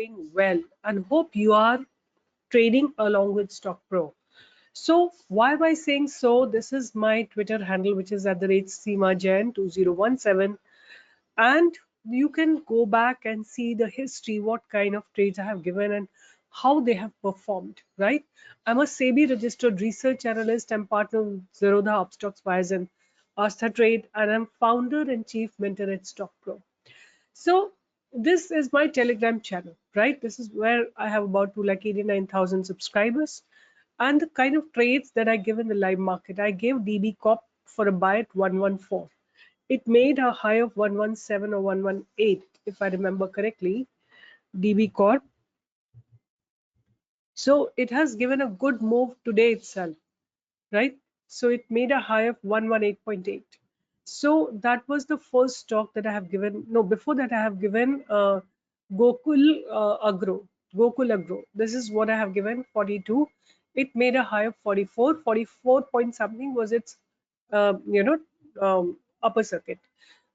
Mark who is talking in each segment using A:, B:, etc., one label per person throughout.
A: doing well and hope you are trading along with Stock Pro. So why am I saying so? This is my Twitter handle, which is at the rate SeemaJain2017, and you can go back and see the history, what kind of trades I have given and how they have performed, right? I'm a SEBI registered research analyst. I'm partner with Zerodha Upstocks Wires and Asta Trade, and I'm founder and chief mentor at Stock Pro. So this is my Telegram channel, right? This is where I have about 2,89,000 subscribers. And the kind of trades that I give in the live market, I gave DB Corp for a buy at 114. It made a high of 117 or 118, if I remember correctly, DB Corp. So it has given a good move today itself, right? So it made a high of 118.8. So that was the first stock that I have given. No, before that I have given Gokul Agro. Gokul Agro. This is what I have given, 42. It made a high of 44. 44 point something was its, upper circuit.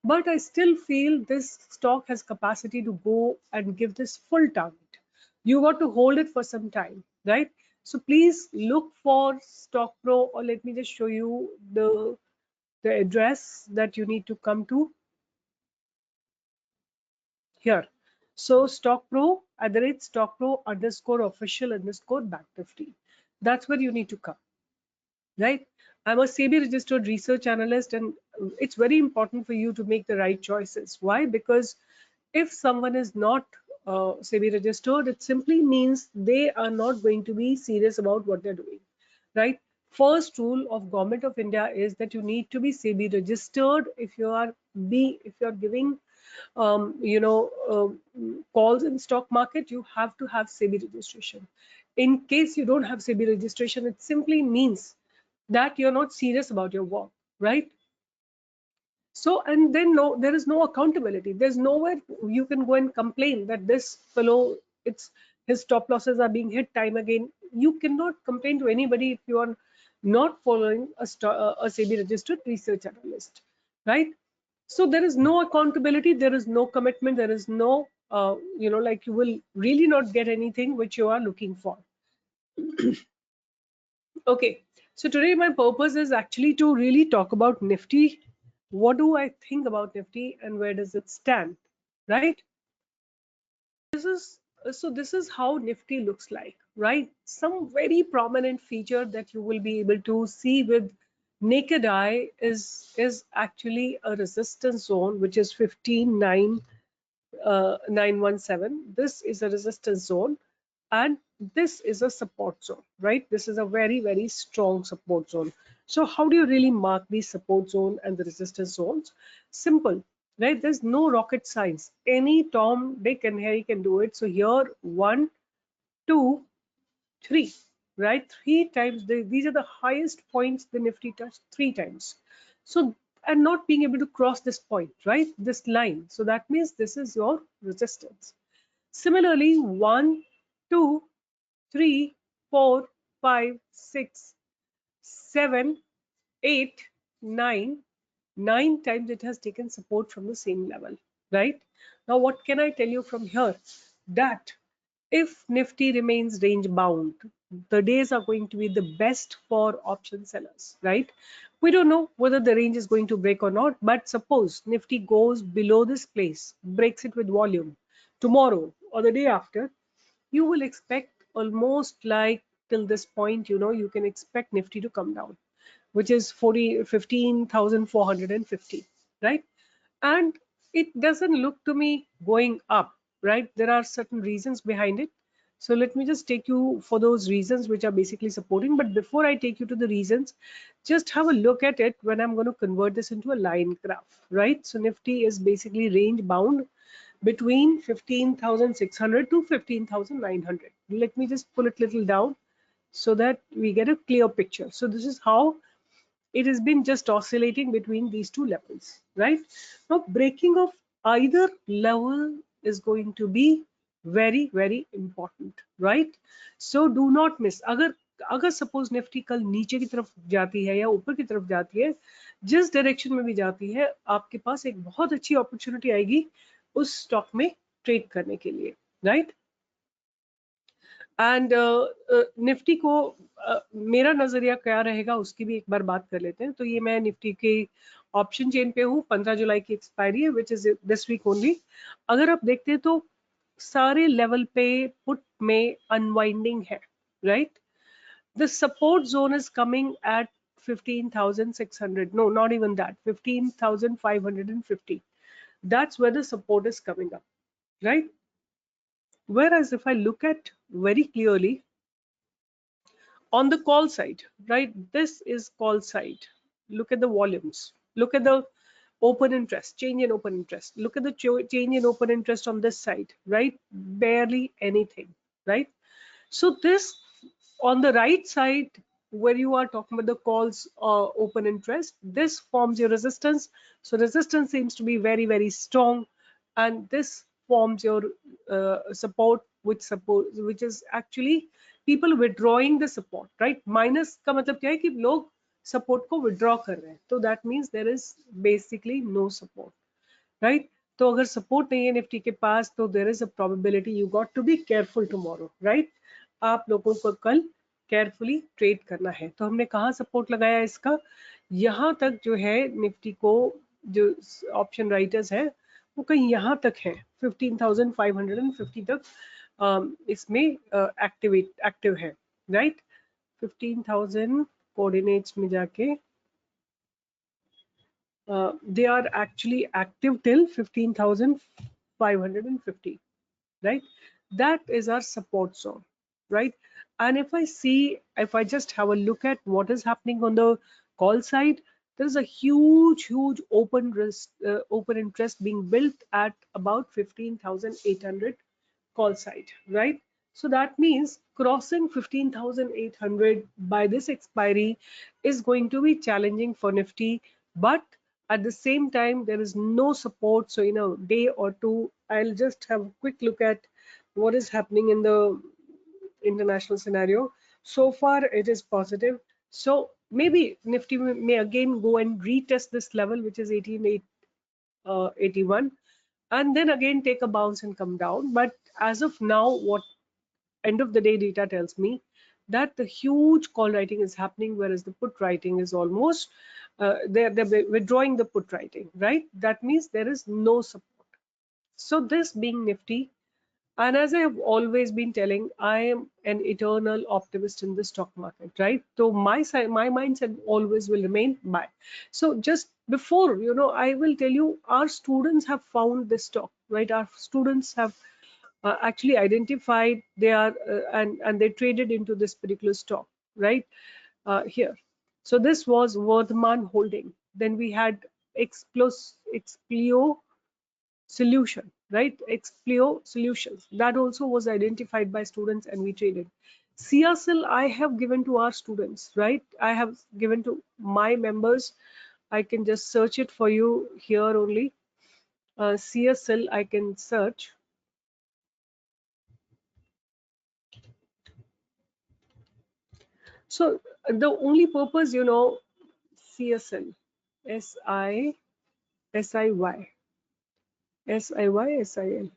A: But I still feel this stock has capacity to go and give this full target. You got to hold it for some time, right? So please look for Stock Pro, or let me just show you the address that you need to come to here. So Stock Pro at the rate Stock Pro underscore official underscore Bank Nifty. That's where you need to come, right? I'm a SEBI registered research analyst, and it's very important for you to make the right choices. Why? Because if someone is not SEBI registered, it simply means they are not going to be serious about what they're doing, right? First rule of Government of India is that you need to be SEBI registered if you are giving calls in stock market. You have to have SEBI registration. In case you don't have SEBI registration, it simply means that you're not serious about your work, right? So, and then there is no accountability. There's nowhere you can go and complain that this fellow, his stop losses are being hit time again. You cannot complain to anybody if you are not following a SEBI registered research analyst, right? So there is no accountability, there is no commitment, there is no, like you will really not get anything which you are looking for. Okay, so today my purpose is actually to really talk about Nifty. What do I think about Nifty and where does it stand, right? This is how Nifty looks like, right? Some very prominent feature that you will be able to see with naked eye is actually a resistance zone, which is 15,917. This is a resistance zone, and this is a support zone, right? This is a very, very strong support zone. So how do you really mark the support zone and the resistance zones? Simple, right? There's no rocket science. Any Tom, Dick, and Harry can do it. So here, 1, 2, 3, right? 3 times. These are the highest points the Nifty touched 3 times. So, and not being able to cross this point, right? This line. So that means this is your resistance. Similarly, 1, 2, 3, 4, 5, 6, 7, 8, 9. 9 times it has taken support from the same level, right? Now, what can I tell you from here? That if Nifty remains range bound, the days are going to be the best for option sellers, right? We don't know whether the range is going to break or not, but suppose Nifty goes below this place, breaks it with volume tomorrow or the day after, you will expect almost like till this point, you can expect Nifty to come down, which is 15,450, right? And it doesn't look to me going up, right? There are certain reasons behind it. So let me just take you for those reasons which are basically supporting. But before I take you to the reasons, just have a look at it when I'm going to convert this into a line graph, right? So Nifty is basically range bound between 15,600 to 15,900. Let me just pull it a little down so that we get a clear picture. So this is how it has been just oscillating between these two levels, right? Now breaking of either level is going to be very, very important, right? So do not miss. अगर suppose Nifty कल नीचे की तरफ जाती है या ऊपर की तरफ जाती है, जिस डायरेक्शन में भी जाती है, आपके पास एक बहुत अच्छी अपॉर्चुनिटी आएगी उस स्टॉक में ट्रेड करने के लिए, राइट? एंड निफ्टी को मेरा नजरिया क्या रहेगा उसकी भी एक बार बात कर लेते हैं। तो ये मैं निफ्टी के ऑप्शन चेन पे हूँ, 15 जुलाई की एक्सपायरी है, which is this week only. अगर आप देखते हैं तो सारे लेवल पे पुट में अनवाइंडिंग है, right. The support zone is coming at 15,600, no, not even that, 15,550. That's where the support is coming up, right? Whereas if I look at very clearly on the call side, right, this is call side. Look at the volumes, look at the open interest, change in open interest, look at the change in open interest on this side, right? Barely anything, right? So this, on the right side, where you are talking about the calls open interest, this forms your resistance. So resistance seems to be very, very strong, and this forms your support, which is actually people withdrawing the support, right? Minus का मतलब क्या है कि लोग support को withdraw कर रहे हैं, तो that means there is basically no support, right. तो अगर सपोर्ट नहीं है निफ्टी के पास तो there is a probability, you got to be careful tomorrow, right. आप लोगों को कल केयरफुली ट्रेड करना है। तो हमने कहाँ सपोर्ट लगाया इसका, यहाँ तक जो है निफ्टी को, जो ऑप्शन राइटर्स है वो कहीं यहाँ तक है, 15,550 तक इसमें एक्टिव है, राइट। 15,000 कोऑर्डिनेट्स में जाके they are actually active till 15,550, right? That is our support zone, right? And if I just have a look at what is happening on the call side, there is a huge open interest being built at about 15,800 call side, right? So that means crossing 15,800 by this expiry is going to be challenging for Nifty, but at the same time, there is no support. So in a day or two, I'll just have a quick look at what is happening in the international scenario. So far, it is positive. So maybe Nifty may again go and retest this level, which is 18,881, and then again take a bounce and come down. But as of now, what end of the day data tells me that the huge call writing is happening, whereas the put writing is almost they're withdrawing the put writing, right? That means there is no support. So this being Nifty, and as I have always been telling, I am an eternal optimist in the stock market, right? So my side, my mindset always will remain buy. So just before, I will tell you, our students have found this stock, right? Our students have actually identified they are and they traded into this particular stock, right? Here. So this was Vardhman Holding. Then we had Explio Solution, right? Explio Solutions. That also was identified by students and we traded. CSL I have given to our students, right? I have given to my members. I can just search it for you here only. CSL I can search. So the only purpose, CSL, SI, SIY, SIY, SIL.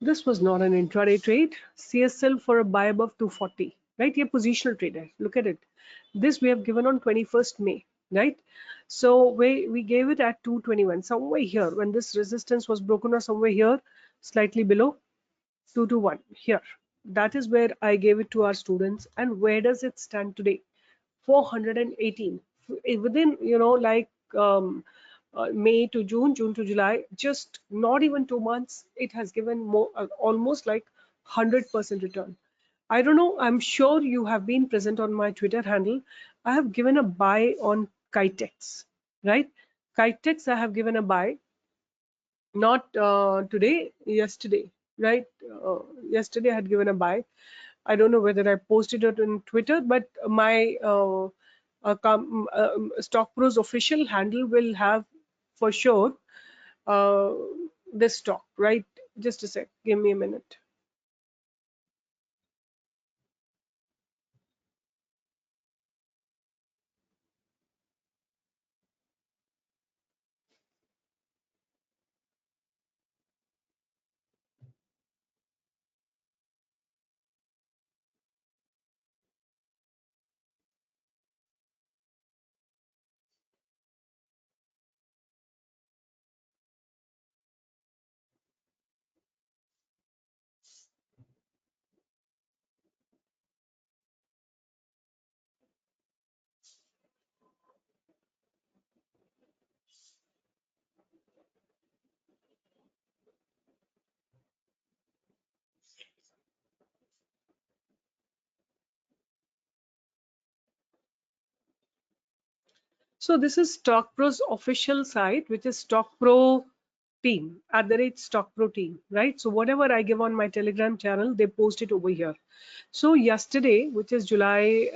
A: This was not an intraday trade. CSL for a buy above 240, right? A positional trader. Look at it. This we have given on 21st May, right? So we gave it at 221, somewhere here when this resistance was broken, or somewhere here, slightly below 221 here. That is where I gave it to our students. And where does it stand today? 418 within, like May to June, June to July, just not even 2 months, it has given more, almost like 100% return. I don't know, I'm sure you have been present on my Twitter handle. I have given a buy on Kitex, right? Kitex I have given a buy, not today, yesterday, right? Yesterday I had given a buy. I don't know whether I posted it on Twitter, but my Stock Pros official handle will have for sure uh, this stock, right? Just a sec, give me a minute. So this is StockPro's official site, which is StockPro team @StockPro team, right? So whatever I give on my Telegram channel, they post it over here. So yesterday, which is July,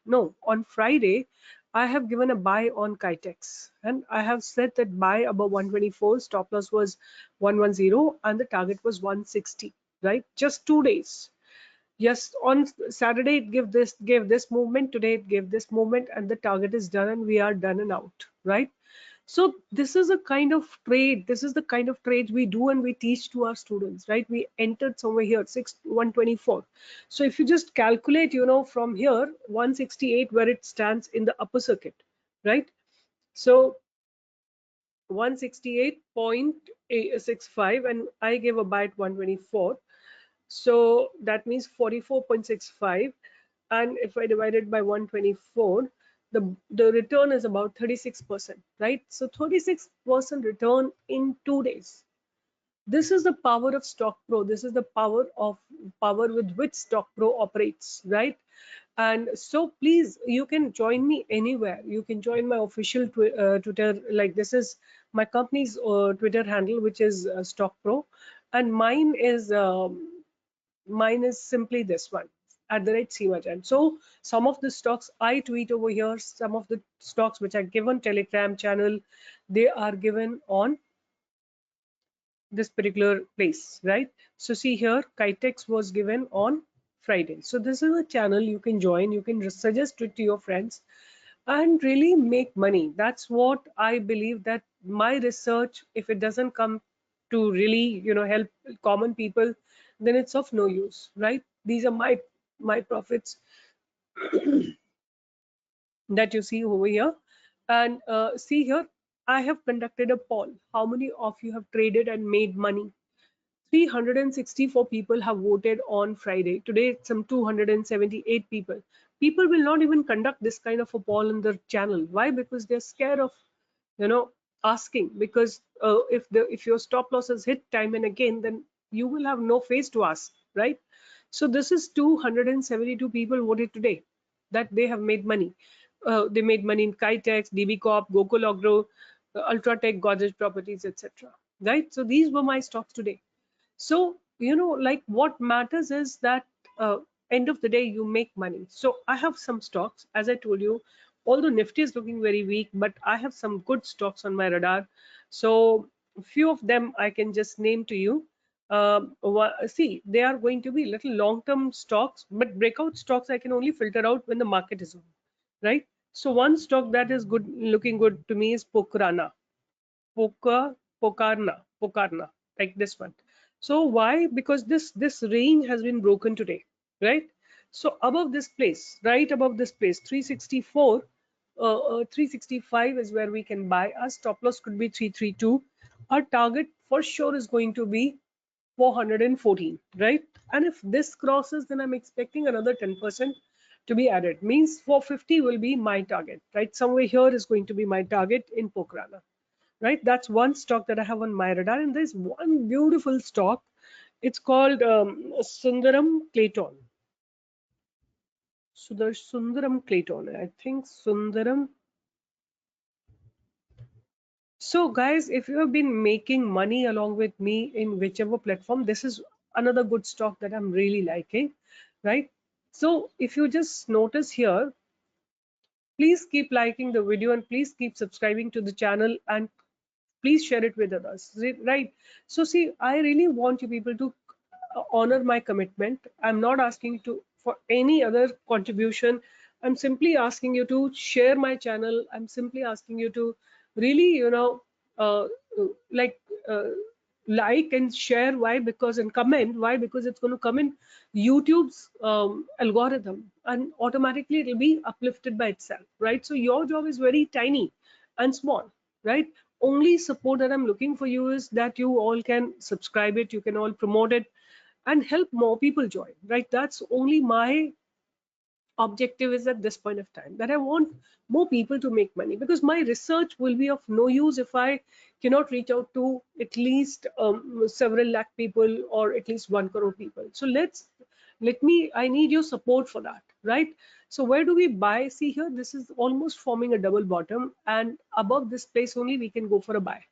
A: no, on Friday, I have given a buy on Kitex, and I have said that buy above 124, stop loss was 110, and the target was 160, right? Just 2 days. Yes, on Saturday it gave this movement, today it gave this movement, and the target is done, and we are done and out, right? So this is a kind of trade. This is the kind of trade we do and we teach to our students, right? We entered somewhere here, 124. So if you just calculate, from here, 168 where it stands in the upper circuit, right? So 168.65, and I gave a buy at 124. So that means 44.65. And if I divide it by 124, the return is about 36%, right? So 36% return in 2 days. This is the power of Stock Pro. This is the power with which Stock Pro operates, right? And so please, you can join me anywhere. You can join my official Twitter. Like, this is my company's Twitter handle, which is Stock Pro, and mine is simply this one, @Seemajan. So some of the stocks I tweet over here, some of the stocks which are given Telegram channel, they are given on this particular place, right? So see here, Kitex was given on Friday. So this is a channel you can join. You can suggest it to your friends and really make money. That's what I believe, that my research, if it doesn't come to really, help common people, then it's of no use, right? These are my profits that you see over here. And see here, I have conducted a poll. How many of you have traded and made money? 364 people have voted on Friday. Today, it's some 278 people. People will not even conduct this kind of a poll in their channel. Why? Because they're scared of, asking. Because if your stop loss is hit time and again, then you will have no face to ask, right? So this is 272 people voted today that they have made money. They made money in Kitex, DB Corp, Gokul Agro, Ultratech, Godrej Properties, etc. Right? So these were my stocks today. So, like, what matters is that end of the day, you make money. So I have some stocks, as I told you, although Nifty is looking very weak, but I have some good stocks on my radar. So a few of them I can just name to you. See, they are going to be little long-term stocks, but breakout stocks I can only filter out when the market is on, right? So one stock that is good, looking good to me, is Pokrana. Pokarna, like this one. So why? Because this range has been broken today, right? So above this place, right above this place, 364, 365 is where we can buy. Our stop loss could be 332. Our target for sure is going to be 414, right? And if this crosses, then I'm expecting another 10% to be added. Means 450 will be my target, right? Somewhere here is going to be my target in Pokrana, right? That's one stock that I have on my radar. And there's one beautiful stock. It's called Sundaram Clayton. So there's Sundaram Clayton. I think Sundaram. So guys, if you have been making money along with me in whichever platform, this is another good stock that I'm really liking, right? So if you just notice here, please keep liking the video and please keep subscribing to the channel, and please share it with others, right? So see, I really want you people to honor my commitment. I'm not asking you to for any other contribution. I'm simply asking you to share my channel. I'm simply asking you to really, uh, like uh, like and share. Why? Because, and comment. Why? Because it's going to come in YouTube's algorithm, and automatically it'll be uplifted by itself, right? So your job is very tiny and small, right? Only support that I'm looking for you is that you all can subscribe it, you can all promote it, and help more people join, right? That's only my objective is at this point of time, that I want more people to make money, because my research will be of no use if I cannot reach out to at least several lakh people, or at least 1 crore people. So I need your support for that, right? So where do we buy? See here, this is almost forming a double bottom, and above this place only we can go for a buy.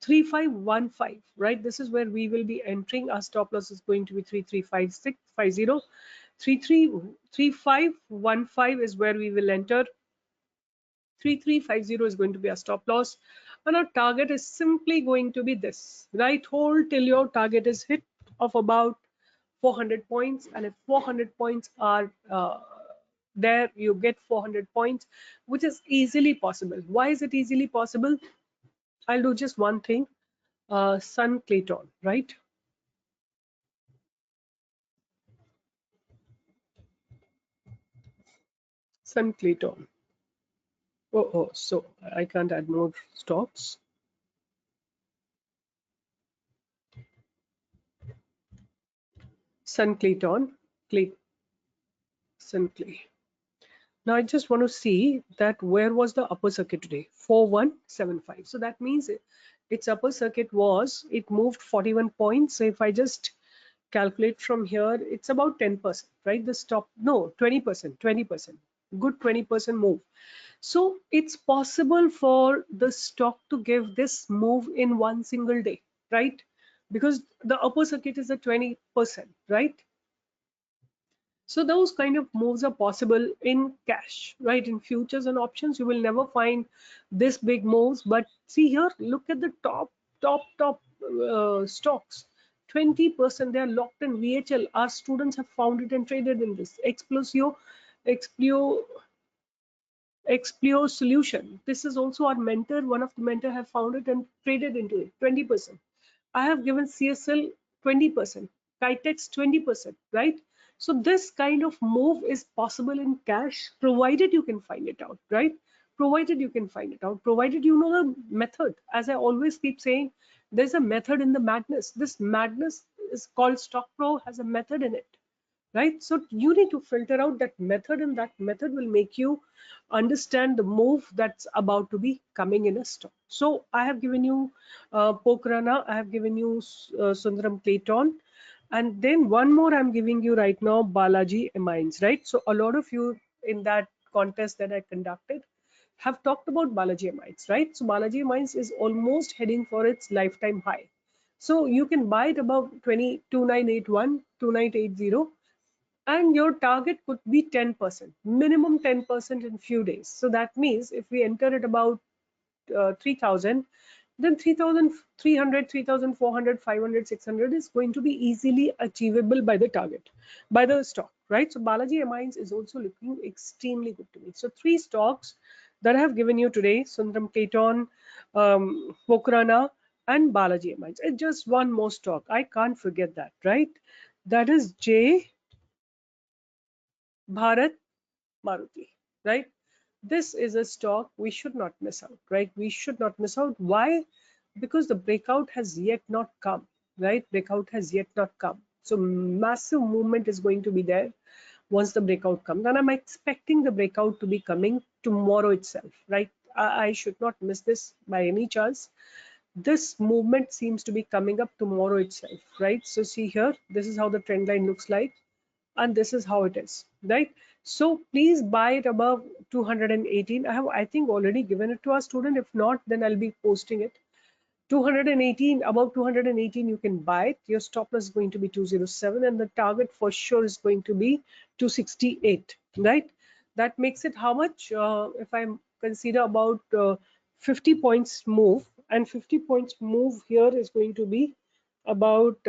A: 3515, right? This is where we will be entering. Our stop loss is going to be 335650. 3515 is where we will enter. 3350 is going to be our stop loss, and our target is simply going to be this, right? Hold till your target is hit of about 400 points, and if 400 points are there, you get 400 points, which is easily possible. Why is it easily possible? I'll do just one thing. Sun Clayton, right? Sun Clayton. So I can't add more stocks. Sun Clayton, Sun Clay. Now I just want to see that where was the upper circuit today? 4175. So that means its upper circuit was, it moved 41 points. So if I just calculate from here, it's about 10%, right? The stop, no, 20%, 20%, good 20% move. So it's possible for the stock to give this move in one single day, right? Because the upper circuit is at 20%, right? So those kind of moves are possible in cash, right? In futures and options, you will never find this big moves. But see here, look at the top stocks. 20% they are locked in VHL. Our students have found it and traded in this. Explio Explore solution. This is also our mentor. One of the mentor have found it and traded into it. 20%. I have given CSL 20%, Kitex 20%, right? So this kind of move is possible in cash, provided you can find it out, right? Provided you can find it out, provided you know the method. As I always keep saying, there's a method in the madness. This madness is called Stock Pro, has a method in it, right? So you need to filter out that method, and that method will make you understand the move that's about to be coming in a stock. So I have given you Pokrana, I have given you Sundaram Clayton, and then one more I'm giving you right now, Balaji Amines, right? So a lot of you in that contest that I conducted have talked about Balaji Amines, right? So Balaji Amines is almost heading for its lifetime high. So you can buy it above 2981, 2980, and your target could be 10%, minimum 10% in few days. So that means if we enter at about 3000, then 3300, 3400, 500, 600 is going to be easily achievable by the target, by the stock, right? So Balaji Amines is also looking extremely good to me. So three stocks that I have given you today: Sundaram Clayton, Pokrana, and Balaji Amines. It's just one more stock, I can't forget that, right? That is J Bharat Maruti, right? This is a stock we should not miss out, right? We should not miss out. Why? Because the breakout has yet not come, right? Breakout has yet not come. So massive movement is going to be there once the breakout comes. And I'm expecting the breakout to be coming tomorrow itself, right? I should not miss this by any chance. This movement seems to be coming up tomorrow itself, right? So see here, this is how the trend line looks like, and this is how it is, right? So please buy it above 218. I think already given it to our student. If not, then I'll be posting it. 218, above 218 you can buy it. Your stop loss is going to be 207, and the target for sure is going to be 268, right? That makes it how much? If I consider about 50 points move, and 50 points move here is going to be about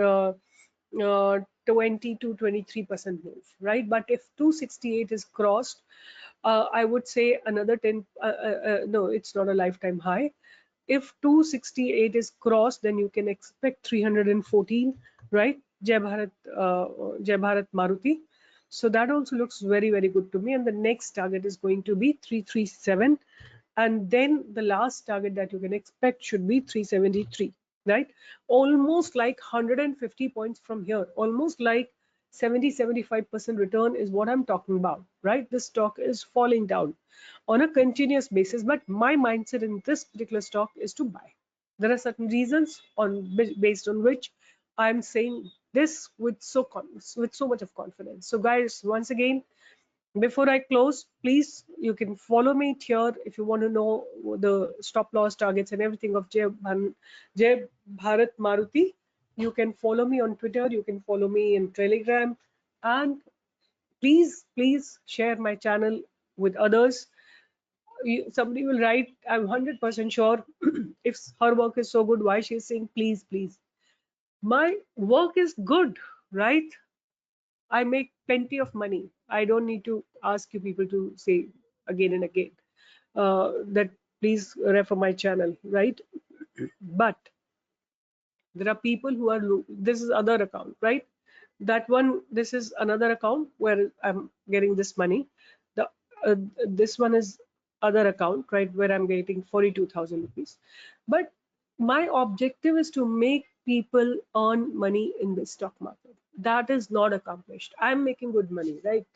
A: 20 to 23% move, right? But if 268 is crossed, I would say another 10, no, it's not a lifetime high. If 268 is crossed, then you can expect 314, right? Jai Bharat Maruti. So that also looks very, very good to me. And the next target is going to be 337. And then the last target that you can expect should be 373, right? Almost like 150 points from here, almost like 70-75% return is what I'm talking about, right? This stock is falling down on a continuous basis, but my mindset in this particular stock is to buy. There are certain reasons on based on which I'm saying this with so much of confidence. So guys, once again, before I close, please, you can follow me here if you want to know the stop loss targets and everything of Jay Bharat Maruti. You can follow me on Twitter, you can follow me in Telegram, and please share my channel with others. Somebody will write, I'm 100% sure, if her work is so good, why she's saying please. My work is good, right? I make plenty of money. I don't need to ask you people to say again and again that please refer my channel, right? But there are people who are, this is other account, right? That one, this is another account where I'm getting this money. The this one is other account, right, where I'm getting 42,000 rupees. But my objective is to make people earn money in the stock market. That is not accomplished. I'm making good money, right?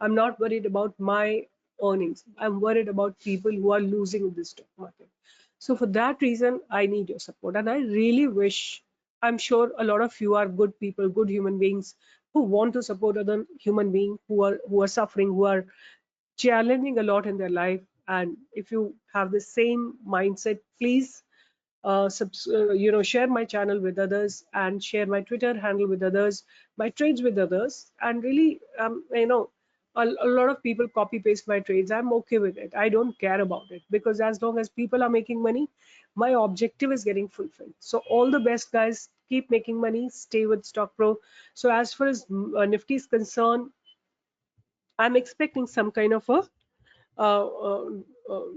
A: I'm not worried about my earnings. I'm worried about people who are losing in the stock market. So for that reason, I need your support. And I really wish, I'm sure a lot of you are good people, good human beings who want to support other human beings who are suffering, who are challenging a lot in their life. And if you have the same mindset, please share my channel with others and share my Twitter handle with others, my trades with others. And really, a lot of people copy paste my trades. I'm okay with it. I don't care about it, because as long as people are making money, my objective is getting fulfilled. So all the best, guys. Keep making money. Stay with Stock Pro. So as far as Nifty is concerned, I'm expecting some kind of a uh, uh,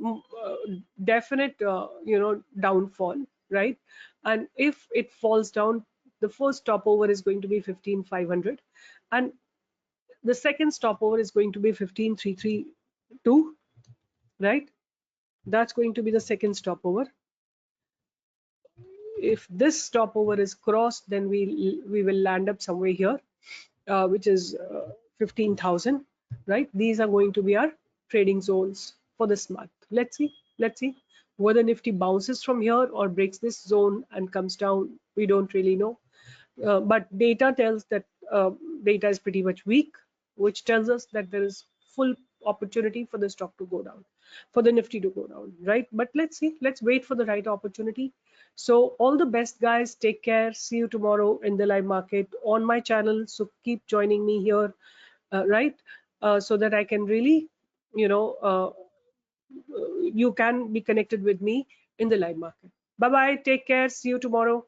A: definite downfall, right? And if it falls down, the first stopover is going to be 15,500, and the second stopover is going to be 15,332, right? That's going to be the second stopover. If this stopover is crossed, then we will land up somewhere here, which is 15,000, right? These are going to be our trading zones for this month. Let's see whether Nifty bounces from here or breaks this zone and comes down. We don't really know. But data tells that data is pretty much weak, which tells us that there is full opportunity for the stock to go down, for the Nifty to go down, right? But let's see, let's wait for the right opportunity. So all the best, guys. Take care. See you tomorrow in the live market on my channel. So keep joining me here, right? So that I can really, you know, you can be connected with me in the live market. Bye bye. Take care. See you tomorrow.